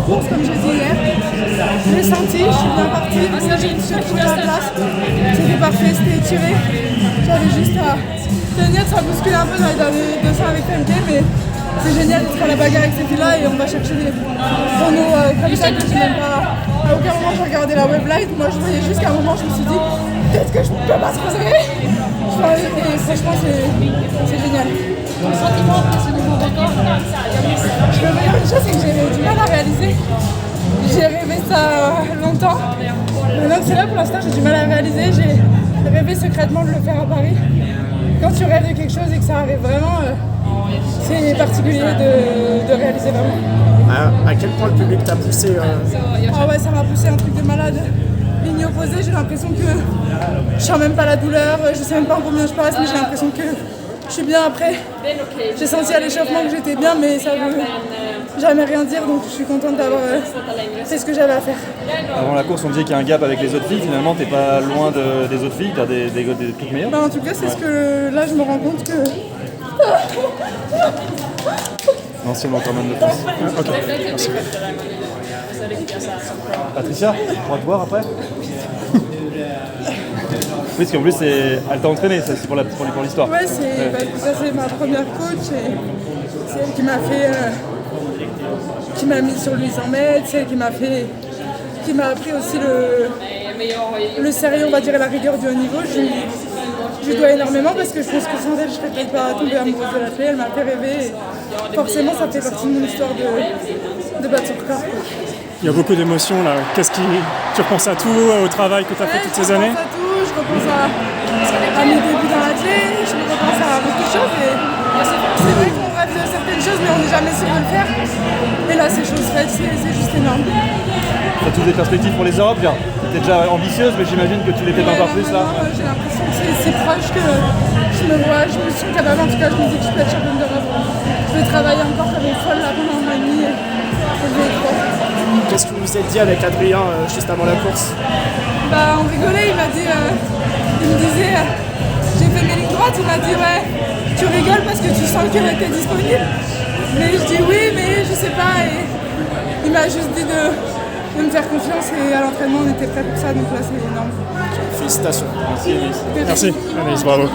course, comme j'ai dit hier. J'ai senti, je suis bien partie, j'ai trouvé la place. C'était parfait, c'était tiré. J'avais juste à tenir, ça bouscule un peu dans les derniers 200 avec MK, mais c'est génial d'être à la bagarre avec ces filles-là et on va chercher des chronos comme ça que je n'aime pas. À aucun moment j'ai regardé la weblight, moi je voyais juste qu'à un moment je me suis dit peut-être que je peux pas se resserrer. Et franchement c'est génial. Ton sentiment après ce nouveau record? Je peux dire une chose, c'est que j'ai du mal à réaliser. J'ai rêvé ça longtemps. Maintenant que c'est là pour l'instant, j'ai du mal à réaliser. J'ai rêvé secrètement de le faire à Paris. Quand tu rêves de quelque chose et que ça arrive vraiment, c'est particulier de réaliser vraiment. À quel point le public t'a poussé Ah ouais, ça m'a poussé un truc de malade. Ligne opposée, j'ai l'impression que je sens même pas la douleur, je sais même pas en combien je passe, mais j'ai l'impression que je suis bien après. J'ai senti à l'échauffement que j'étais bien, mais ça veut jamais rien dire, donc je suis contente d'avoir fait ce que j'avais à faire. Avant la course, on disait qu'il y a un gap avec les autres filles. Finalement, t'es pas loin des autres filles, t'as des trucs meilleurs. Bah, en tout cas, c'est ce que là, je me rends compte que. L'ancienne entraîneur de France. Ok, merci. Patricia, on va te voir après. Oui, parce qu'en plus, elle t'a entraîné, ça c'est pour l'histoire. Ouais, ça c'est ma première coach et c'est elle qui m'a fait. Qui m'a mis sur le 800 mètres, c'est elle qui m'a appris aussi le sérieux, on va dire, et la rigueur du haut niveau. Je lui dois énormément parce que je pense que sans elle, je serais peut-être pas tombée amoureuse de l'athlète. Elle m'a fait rêver et forcément, ça fait partie de mon histoire de battre son record. Il y a beaucoup d'émotions là. Tu repenses à tout, au travail que tu as fait toutes ces années? Je repense à tout, je repense à mes débuts dans l'athlète, je repense à beaucoup de choses. Et c'est vrai qu'on rêve de certaines choses, mais on n'est jamais sûr de le faire. Et là, c'est chose faite, c'est juste énorme. T'as toutes des perspectives pour les Europes, bien. T'es déjà ambitieuse, mais j'imagine que tu l'étais encore plus là. J'ai l'impression que c'est proche, que je me sens capable, en tout cas je me dis que je peux être championne d'Europe. Je vais travailler encore comme une folle là pendant un mois et demi et je vais y croire. Qu'est-ce que vous vous êtes dit avec Adrien juste avant la course? Bah on rigolait, il me disait, j'ai fait mes lignes droites, il m'a dit ouais, tu rigoles parce que tu sens qu'elle était disponible. Mais je dis oui, mais je sais pas, et il m'a juste dit de me faire confiance et à l'entraînement on était prêts pour ça, donc là c'est énorme. Félicitations. Merci Anaïs. Merci Anaïs, bravo.